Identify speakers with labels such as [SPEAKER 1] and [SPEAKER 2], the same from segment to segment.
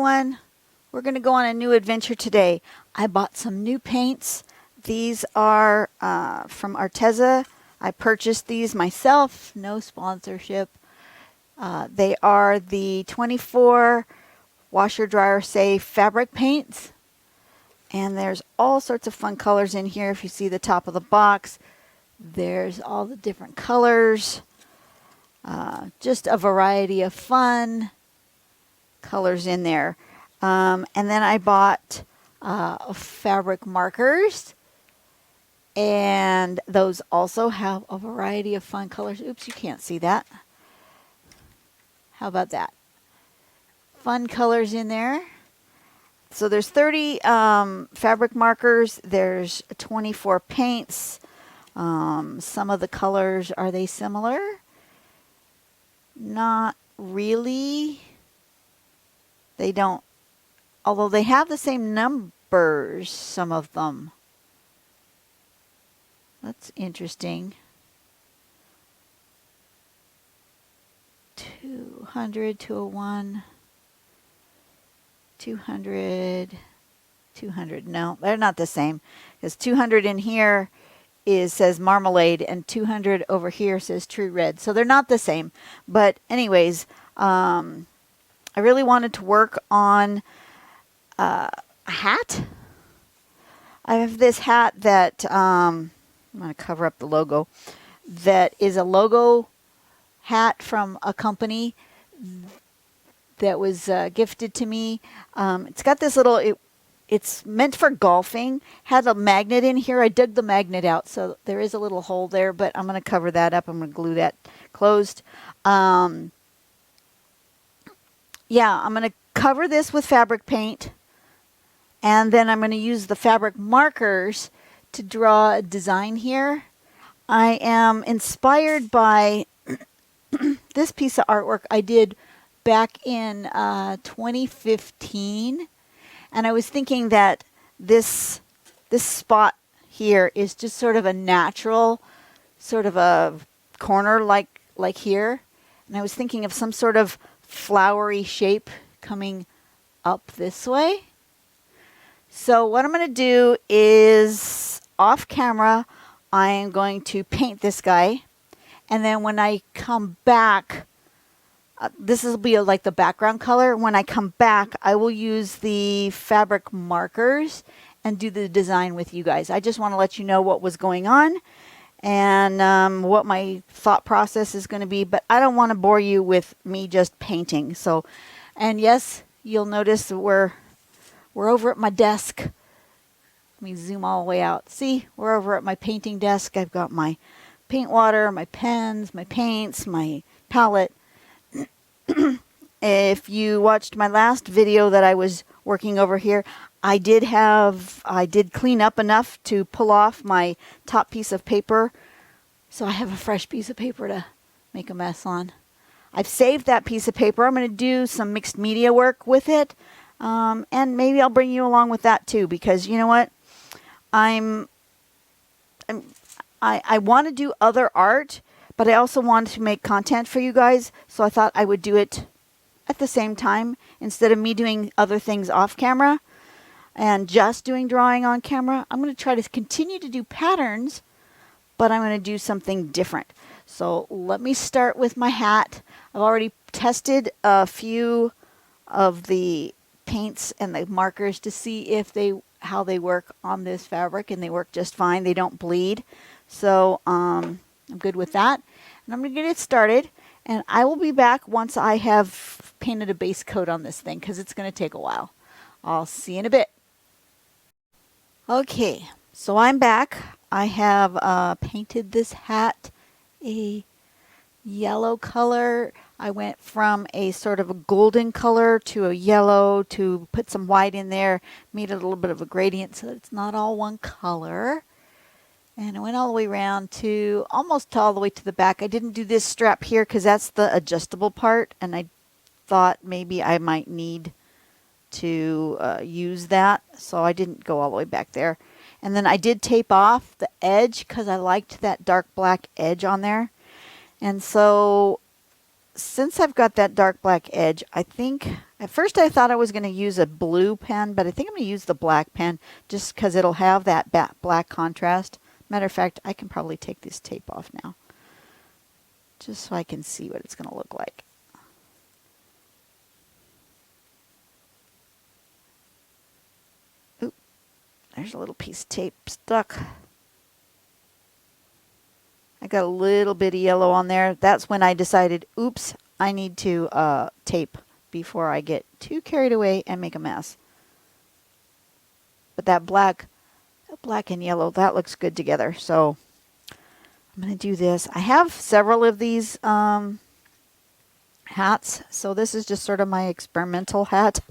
[SPEAKER 1] everyone. We're going to go on a new adventure today. I bought some new paints. These are from Arteza. I purchased these myself. No sponsorship. They are the 24 washer dryer safe fabric paints. And there's all sorts of fun colors in here. If you see the top of the box, there's all the different colors. Just a variety of fun colors in there. And then I bought fabric markers, and those also have a variety of fun colors. Oops, you can't see that. How about that? Fun colors in there. So there's 30 fabric markers. There's 24 paints. Some of the colors, are they similar? Not really. They don't, although they have the same numbers, some of them. That's interesting. 200, 201, 200, 200. No, they're not the same. Because 200 in here says marmalade, and 200 over here says true red. So they're not the same. But anyways, I really wanted to work on a hat. I have this hat that, I'm going to cover up the logo, that is a logo hat from a company that was gifted to me. It's got this little, it's meant for golfing, had a magnet in here. I dug the magnet out, so there is a little hole there, but I'm going to cover that up. I'm going to glue that closed. Yeah, I'm going to cover this with fabric paint, and then I'm going to use the fabric markers to draw a design here. I am inspired by this piece of artwork I did back in 2015, and I was thinking that this spot here is just sort of a natural, sort of a corner like here, and I was thinking of some sort of flowery shape coming up this way. So what I'm going to do is, off camera, I am going to paint this guy, and then when I come back, this will be like the background color. When I come back, I will use the fabric markers and do the design with you guys. I just want to let you know what was going on and what my thought process is going to be, but I don't want to bore you with me just painting. So, and yes, you'll notice that we're over at my desk. Let me zoom all the way out. See, we're over at my painting desk. I've got my paint water, my pens, my paints, my palette. If you watched my last video that I was working over here, I did clean up enough to pull off my top piece of paper. So I have a fresh piece of paper to make a mess on. I've saved that piece of paper. I'm going to do some mixed media work with it. And maybe I'll bring you along with that too, because you know what? I want to do other art, but I also want to make content for you guys. So I thought I would do it at the same time instead of me doing other things off camera and just doing drawing on camera. I'm going to try to continue to do patterns, but I'm going to do something different. So let me start with my hat. I've already tested a few of the paints and the markers to see if how they work on this fabric, and they work just fine. They don't bleed. So I'm good with that. And I'm going to get it started, and I will be back once I have painted a base coat on this thing, because it's going to take a while. I'll see you in a bit. Okay, so I'm back. I have painted this hat a yellow color. I went from a sort of a golden color to a yellow to put some white in there, made it a little bit of a gradient so that it's not all one color. And I went all the way around to almost all the way to the back. I didn't do this strap here because that's the adjustable part, and I thought maybe I might need to use that, so I didn't go all the way back there. And then I did tape off the edge because I liked that dark black edge on there. And so since I've got that dark black edge, I think At first I thought I was going to use a blue pen, but I think I'm going to use the black pen just because it'll have that black contrast. Matter of fact, I can probably take this tape off now just so I can see what it's going to look like. Oop, there's a little piece of tape stuck. I got a little bit of yellow on there. That's when I decided, oops, I need to tape before I get too carried away and make a mess. But that black and yellow, that looks good together. So I'm going to do this. I have several of these hats. So this is just sort of my experimental hat.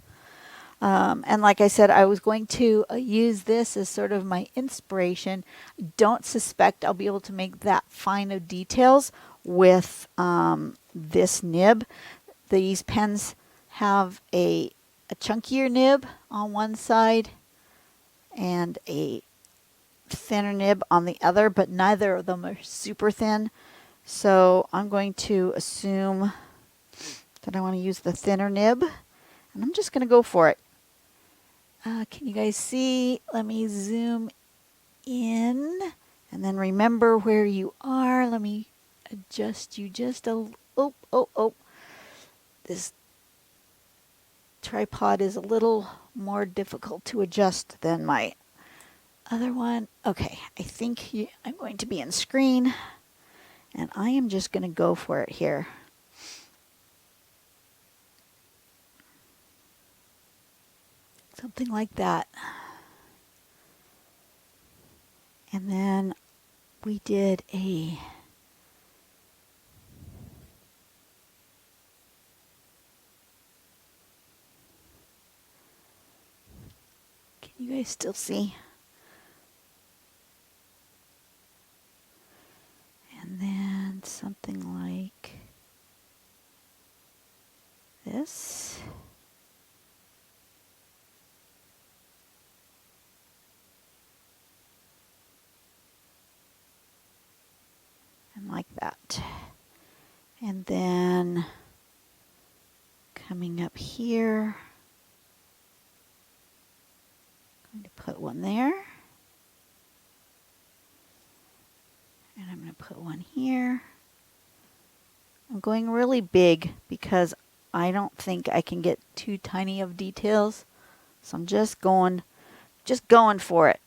[SPEAKER 1] And like I said, I was going to use this as sort of my inspiration. Don't suspect I'll be able to make that fine of details with this nib. These pens have a chunkier nib on one side and a thinner nib on the other, but neither of them are super thin. So I'm going to assume that I want to use the thinner nib, and I'm just going to go for it. Can you guys see? Let me zoom in and then remember where you are. Let me adjust you just a oh. This tripod is a little more difficult to adjust than my other one. Okay, I think I'm going to be in screen, and I am just going to go for it here. Something like that. And then we did a can you guys still see? And then something like this. Like that. And then coming up here, I'm going to put one there. And I'm going to put one here. I'm going really big because I don't think I can get too tiny of details. So I'm just going for it.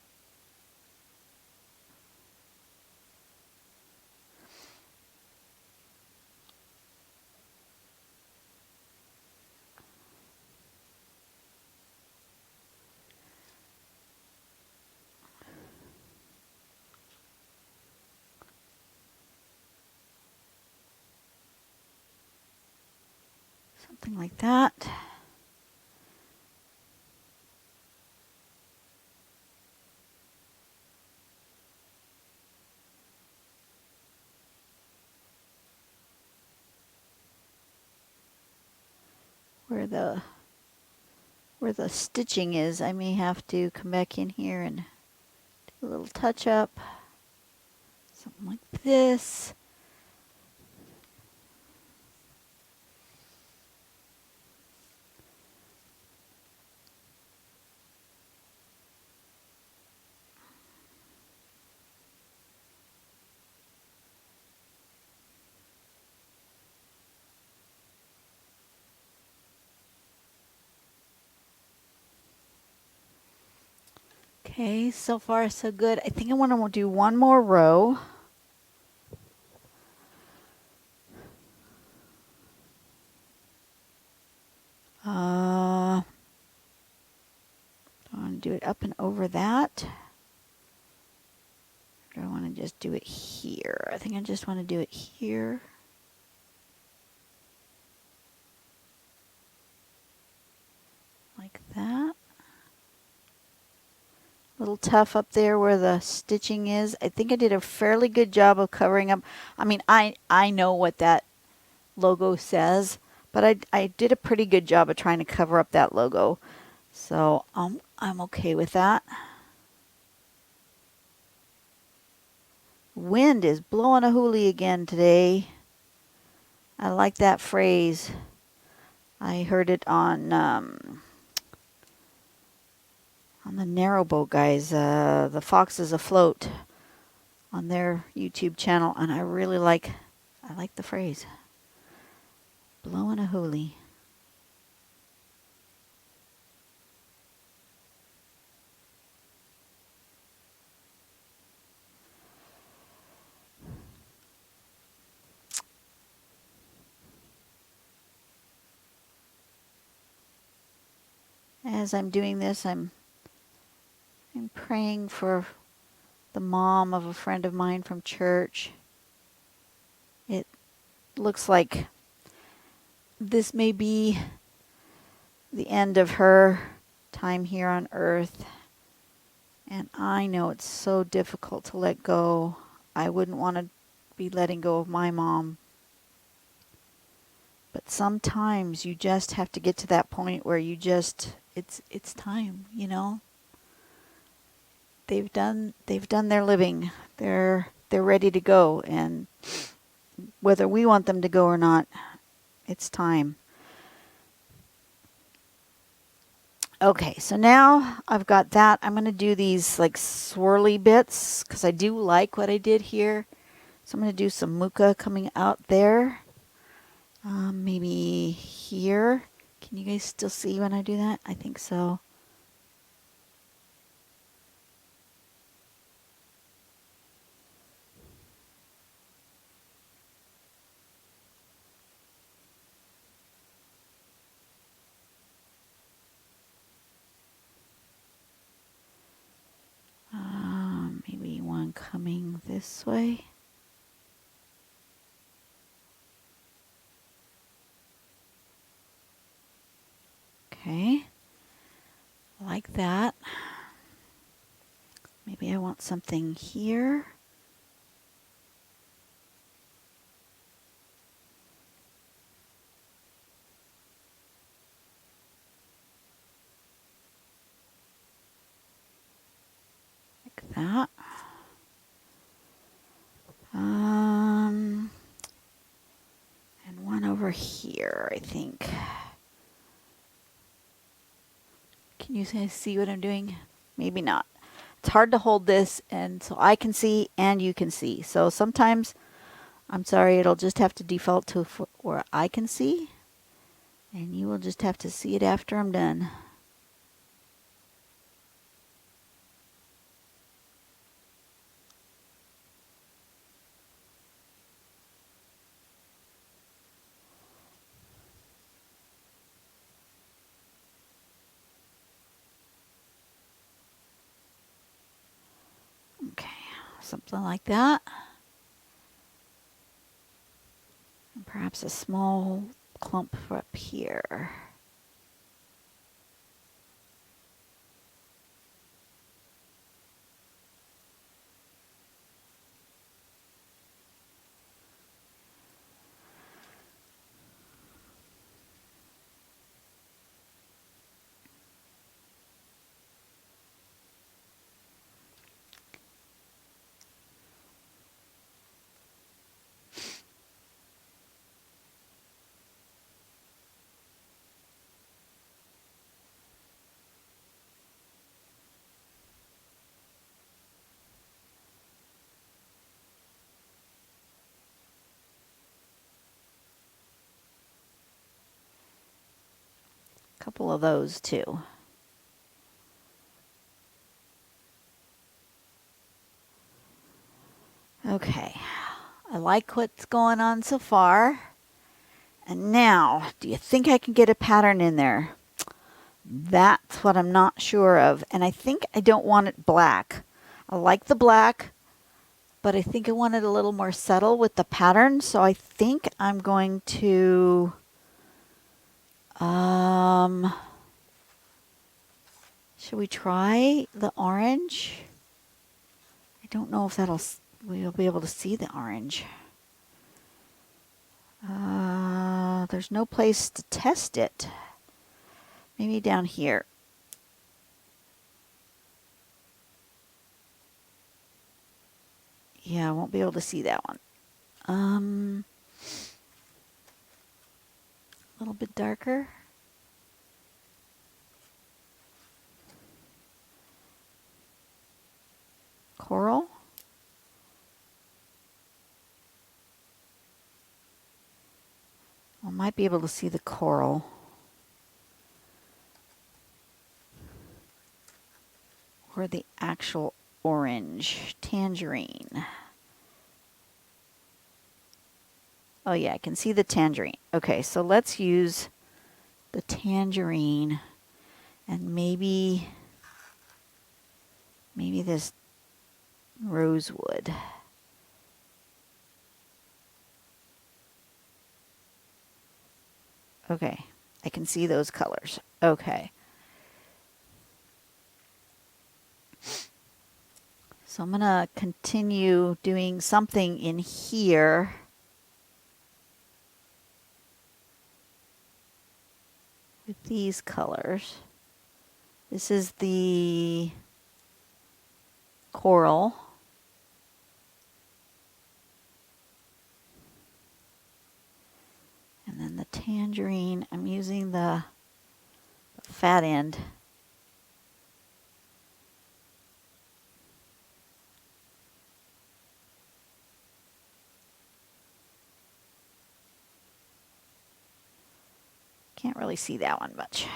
[SPEAKER 1] Something like that. Where the stitching is, I may have to come back in here and do a little touch up. Something like this. Okay, so far so good. I think I want to do one more row. I want to do it up and over that. Or do I want to just do it here? I think I just want to do it here. Like that. A little tough up there where the stitching is. I think I did a fairly good job of covering up. I mean, I know what that logo says, but I did a pretty good job of trying to cover up that logo. So I'm okay with that. Wind is blowing a hoolie again today. I like that phrase. I heard it on the Narrowboat guys, the Foxes Afloat, on their YouTube channel, and I like the phrase, blowing a hoolie. As I'm doing this, I'm praying for the mom of a friend of mine from church. It looks like this may be the end of her time here on earth. And I know it's so difficult to let go. I wouldn't want to be letting go of my mom. But sometimes you just have to get to that point where you just, it's time, you know. They've done their living. They're ready to go, and whether we want them to go or not, it's time. Okay, so now I've got that. I'm going to do these like swirly bits because I do like what I did here. So I'm going to do some muka coming out there. Maybe here. Can you guys still see when I do that? I think so. Maybe one coming this way. Okay, like that. Maybe I want something here. Like that. And one over here, I think. Can you see what I'm doing? Maybe not. It's hard to hold this, and so I can see and you can see. So sometimes, I'm sorry, it'll just have to default to where I can see, and you will just have to see it after I'm done. Okay, something like that. And perhaps a small clump up here. Couple of those too. Okay, I like what's going on so far. And now, do you think I can get a pattern in there? That's what I'm not sure of. And I think I don't want it black. I like the black, but I think I want it a little more subtle with the pattern. So I think I'm going to should we try the orange? I don't know if we'll be able to see the orange. There's no place to test it. Maybe down here. Yeah, I won't be able to see that one. little bit darker. Coral. I might be able to see the coral. Or the actual orange. Tangerine. Oh yeah, I can see the tangerine. Okay, so let's use the tangerine and maybe this rosewood. Okay, I can see those colors. Okay. So I'm going to continue doing something in here. With these colors. This is the coral. And then the tangerine, I'm using the fat end. Can't really see that one much.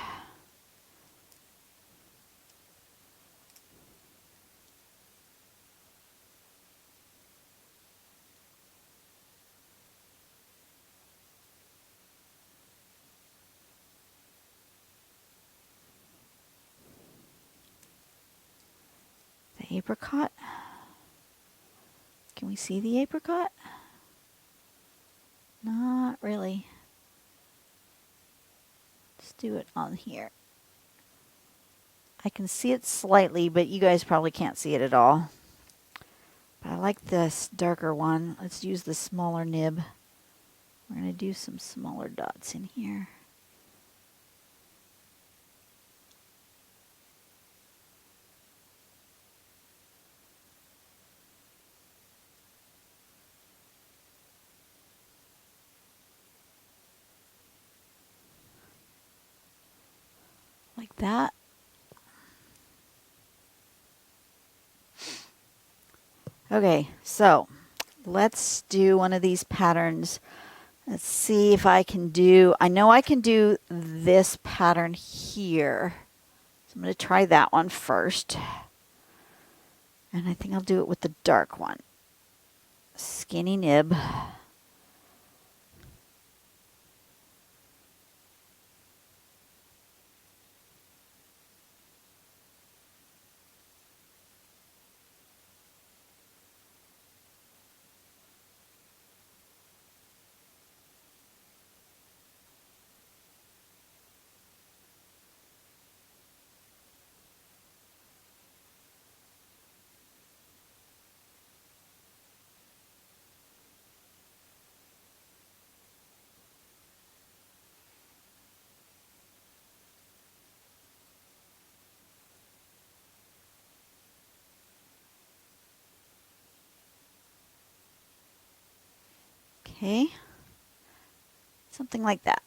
[SPEAKER 1] The apricot. Can we see the apricot? Not really. Let's do it on here. I can see it slightly, but you guys probably can't see it at all. But I like this darker one. Let's use the smaller nib. We're going to do some smaller dots in here. Like that. Okay, so let's do one of these patterns. Let's see if I can do, I know I can do this pattern here. So I'm going to try that one first. And I think I'll do it with the dark one. Skinny nib. Okay. Something like that.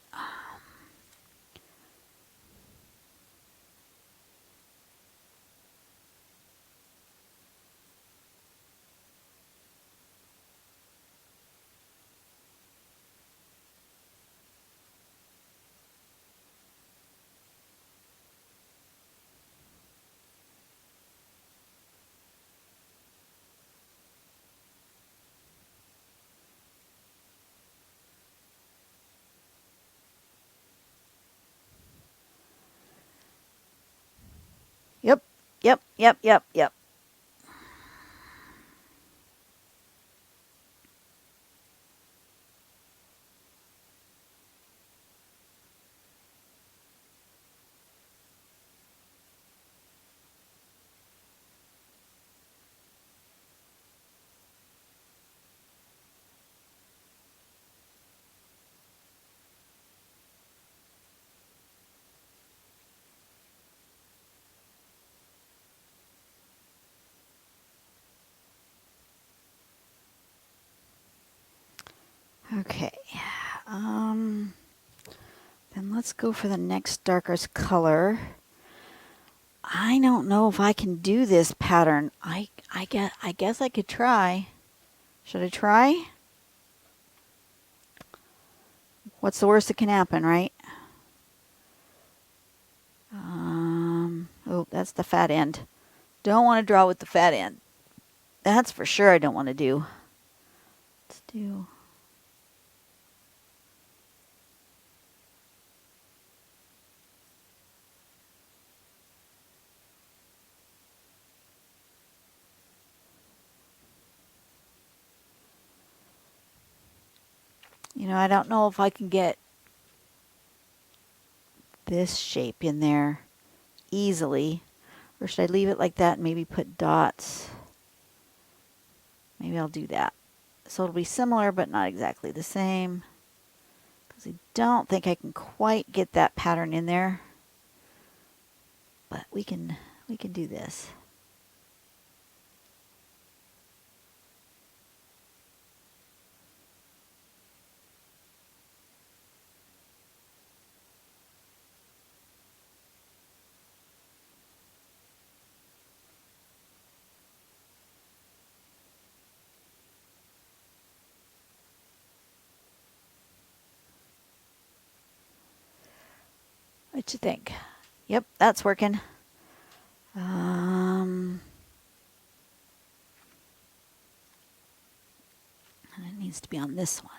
[SPEAKER 1] Yep, yep, yep, yep, yep. Okay. And let's go for the next darkest color. I don't know if I can do this pattern. I guess I could try. Should I try? What's the worst that can happen, right? Oh, that's the fat end. Don't want to draw with the fat end. That's for sure I don't want to do. Let's do... You know, I don't know if I can get this shape in there easily. Or should I leave it like that and maybe put dots? Maybe I'll do that. So it'll be similar but not exactly the same. Because I don't think I can quite get that pattern in there. But we can do this. What you think? Yep, that's working. And it needs to be on this one.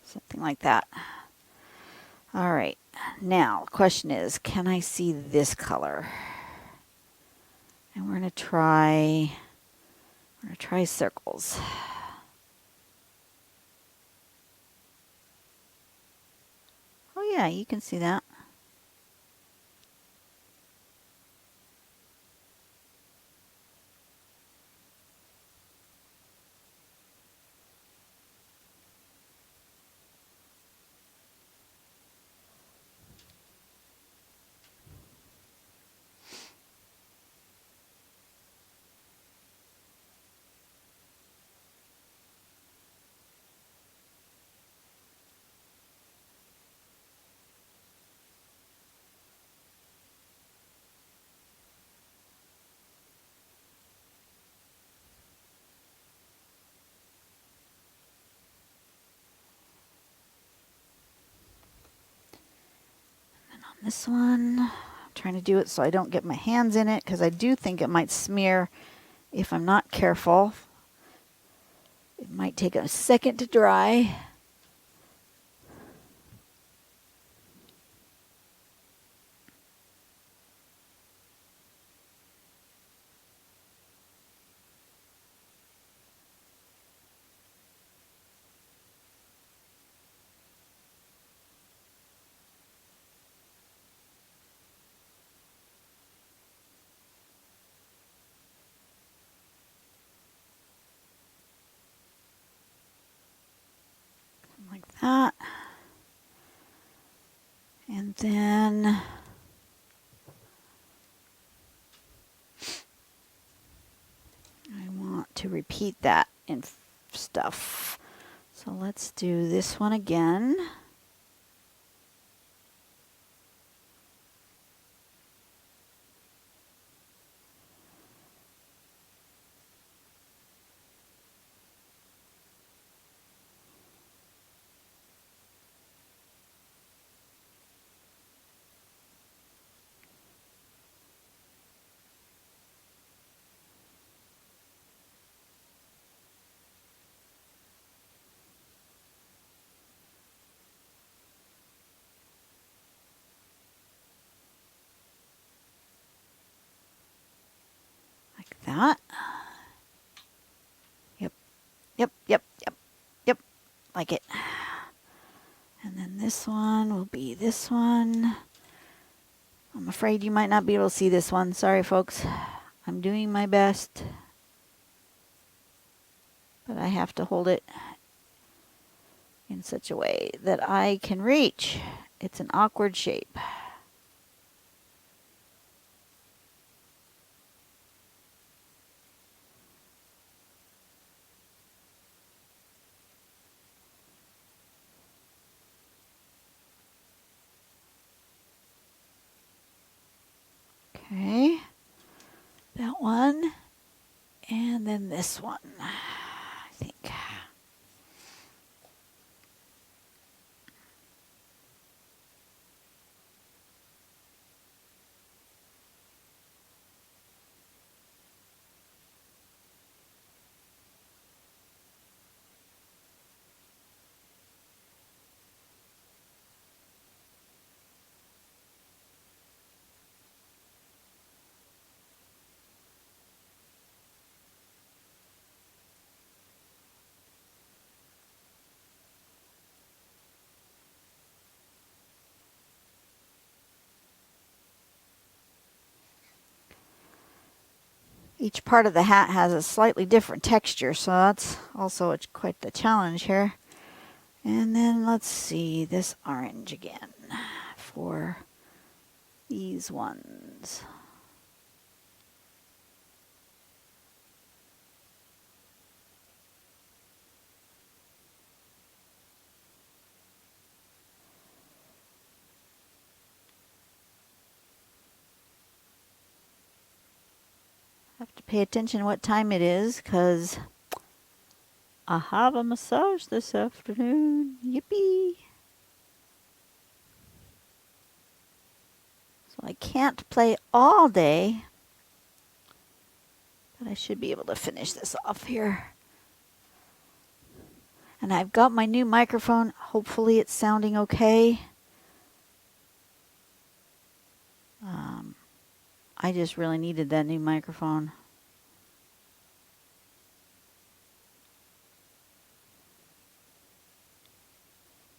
[SPEAKER 1] Something like that. All right, now the question is, can I see this color? And we're gonna try circles. Oh yeah, you can see that. This one, I'm trying to do it so I don't get my hands in it because I do think it might smear if I'm not careful. It might take a second to dry. Like that. And then I want to repeat that in stuff. So let's do this one again. Like that. Yep. Like it. And then this one will be this one. I'm afraid you might not be able to see this one. Sorry, folks. I'm doing my best. but I have to hold it in such a way that I can reach. It's an awkward shape. Okay, that one, and then this one, I think. Each part of the hat has a slightly different texture, so that's also quite the challenge here. And then let's see this orange again for these ones. Have to pay attention what time it is, because I have a massage this afternoon. Yippee! So I can't play all day, but I should be able to finish this off here. And I've got my new microphone. Hopefully it's sounding okay. I just really needed that new microphone.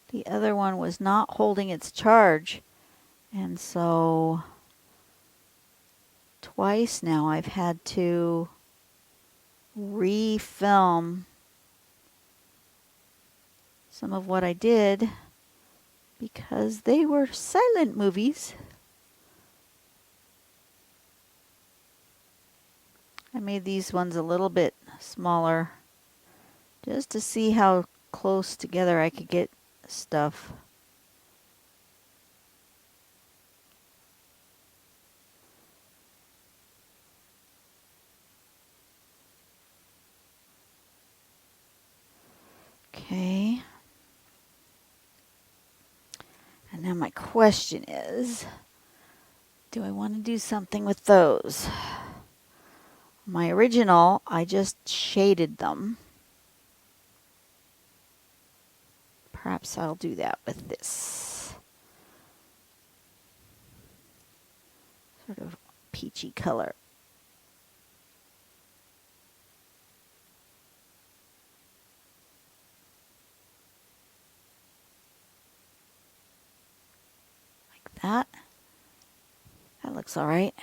[SPEAKER 1] The other one was not holding its charge, and so twice now I've had to re-film some of what I did because they were silent movies. I made these ones a little bit smaller just to see how close together I could get stuff. Okay. And now my question is, do I want to do something with those? My original, I just shaded them. Perhaps I'll do that with this sort of peachy color. Like that. That looks all right.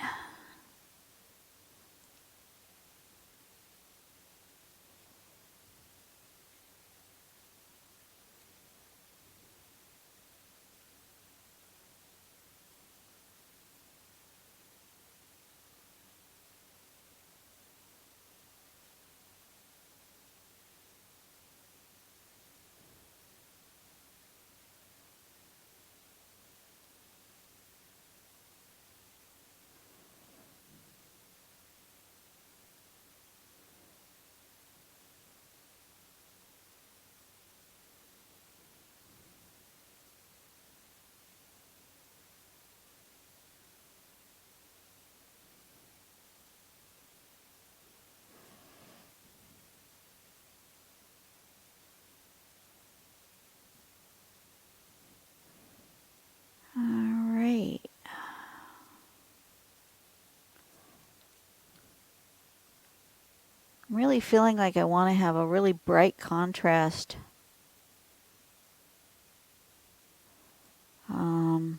[SPEAKER 1] All right. I'm really feeling like I want to have a really bright contrast. I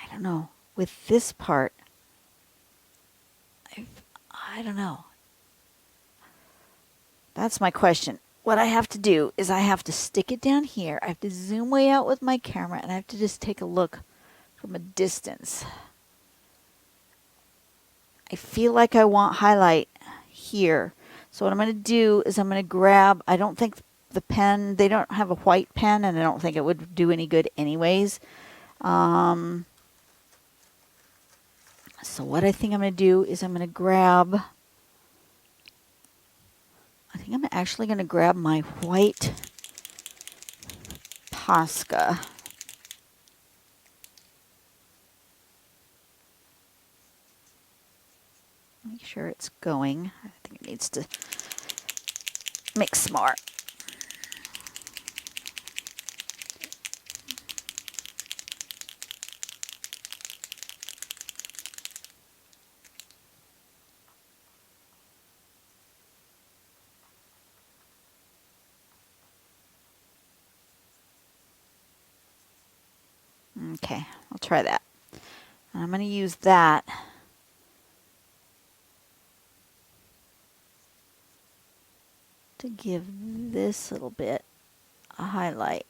[SPEAKER 1] don't know. With this part, I don't know. That's my question. What I have to do is I have to stick it down here. I have to zoom way out with my camera, and I have to just take a look from a distance. I feel like I want highlight here. So what I'm going to do is I'm going to grab, I don't think the pen, they don't have a white pen, and I don't think it would do any good anyways. So what I think I'm going to do is I'm going to grab, I think I'm actually going to grab my white Posca. Make sure it's going. I think it needs to mix more. Okay, I'll try that. And I'm going to use that to give this little bit a highlight.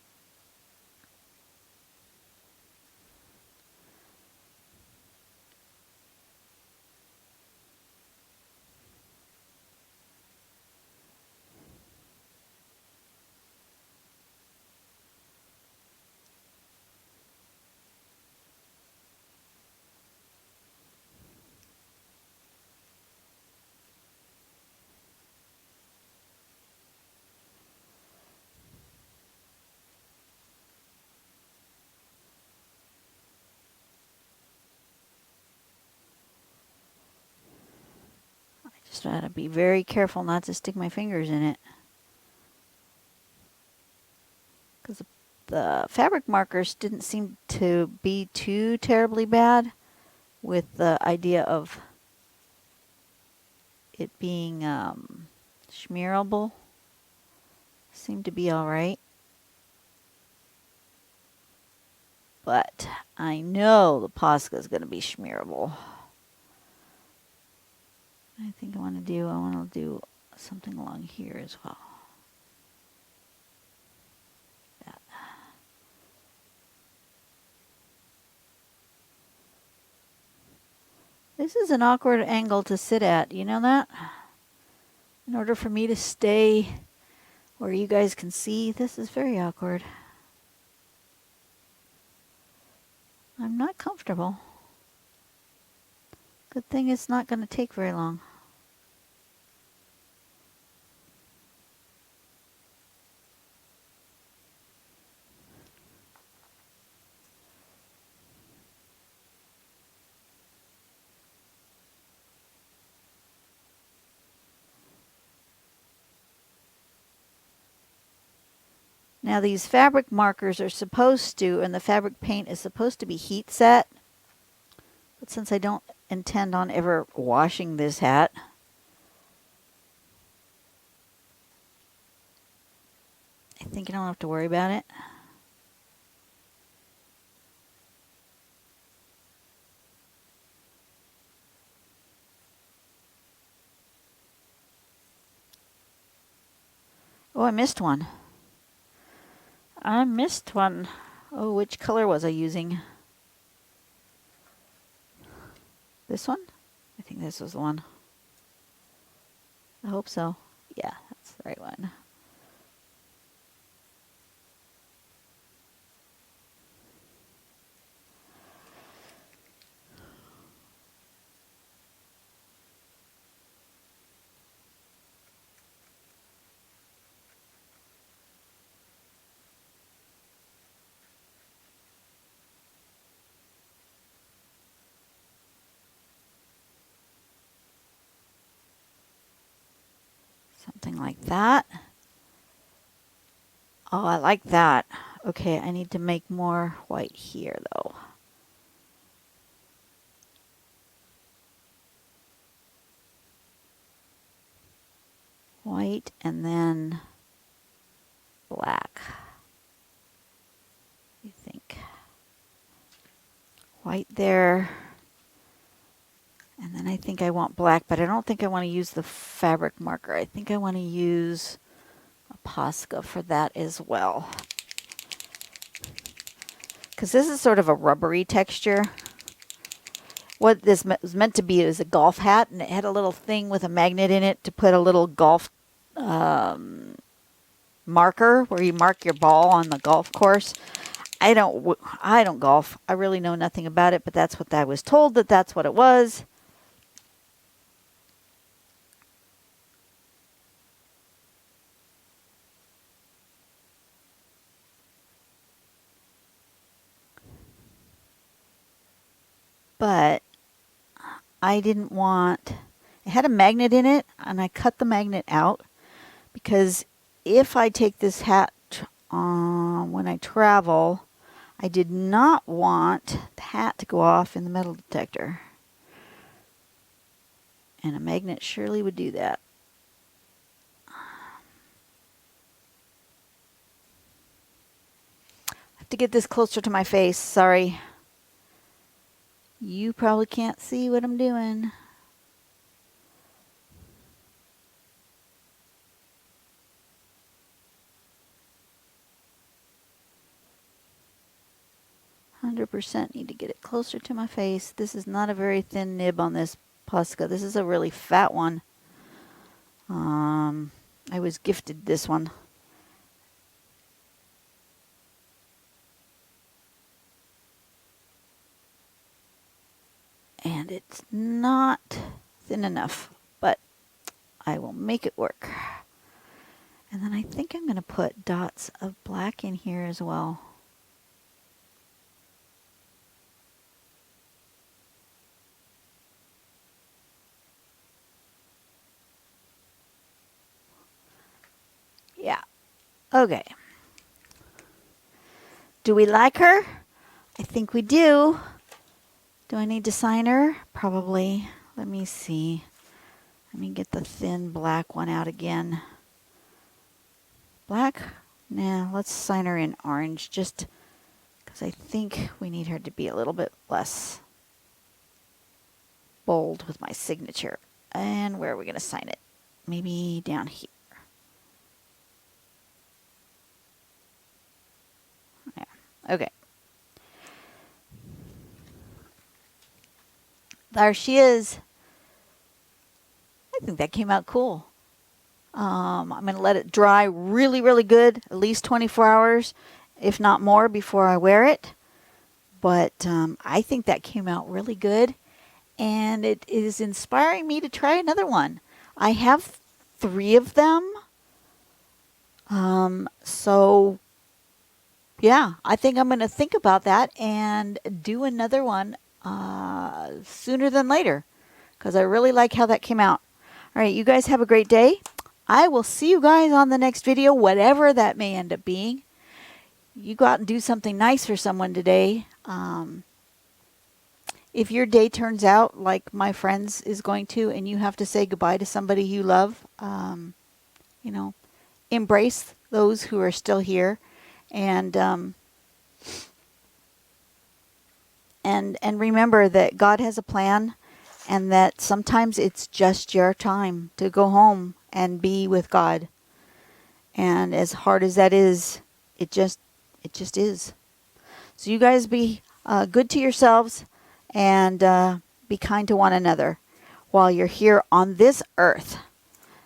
[SPEAKER 1] Just got to be very careful not to stick my fingers in it. Because the fabric markers didn't seem to be too terribly bad with the idea of it being smearable. Seemed to be all right. But I know the Posca is going to be smearable. I think I want to do something along here as well. That. This is an awkward angle to sit at. You know that? In order for me to stay where you guys can see, this is very awkward. I'm not comfortable. Good thing it's not going to take very long. Now these fabric markers are supposed to, and the fabric paint is supposed to be heat set. But since I don't intend on ever washing this hat, I think I don't have to worry about it. Oh, I missed one. I missed one. Oh, which color was I using? This one? I think this was the one. I hope so. Yeah, that's the right one. Something like that. Oh, I like that. Okay, I need to make more white here, though. White and then black. I think. White there. And And then I think I want black, but I don't think I want to use the fabric marker. I think I want to use a Posca for that as well. Because this is sort of a rubbery texture. What this was meant to be is a golf hat, and it had a little thing with a magnet in it to put a little golf marker where you mark your ball on the golf course. I don't golf. I really know nothing about it, but that's what I was told, that's what it was. But I didn't want, it had a magnet in it, and I cut the magnet out because if I take this hat when I travel, I did not want the hat to go off in the metal detector. And a magnet surely would do that. I have to get this closer to my face, sorry. You probably can't see what I'm doing. Need to get it closer to my face. This is not a very thin nib on this Posca. This is a really fat one. I was gifted this one. And it's not thin enough, but I will make it work. And then I think I'm going to put dots of black in here as well. Yeah. Okay. Do we like her? I think we do. Do I need to sign her? Probably. Let me see. Let me get the thin black one out again. Black? Nah, let's sign her in orange just because I think we need her to be a little bit less bold with my signature. And where are we going to sign it? Maybe down here. Yeah. Okay. There she is. I think that came out cool. I'm going to let it dry really, really good, at least 24 hours, if not more, before I wear it. But I think that came out really good, and it is inspiring me to try another one. I have 3 of them. So, yeah, I think I'm going to think about that and do another one sooner than later, because I really like how that came out. All right, you guys have a great day. I will see you guys on the next video, whatever that may end up being. You go out and do something nice for someone today. If your day turns out like my friend's is going to, and you have to say goodbye to somebody you love, you know, embrace those who are still here, and remember that God has a plan, and that sometimes it's just your time to go home and be with God. And as hard as that is, it just is. So you guys be good to yourselves, and be kind to one another while you're here on this earth.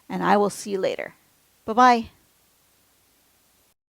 [SPEAKER 1] And I will see you later. Bye-bye.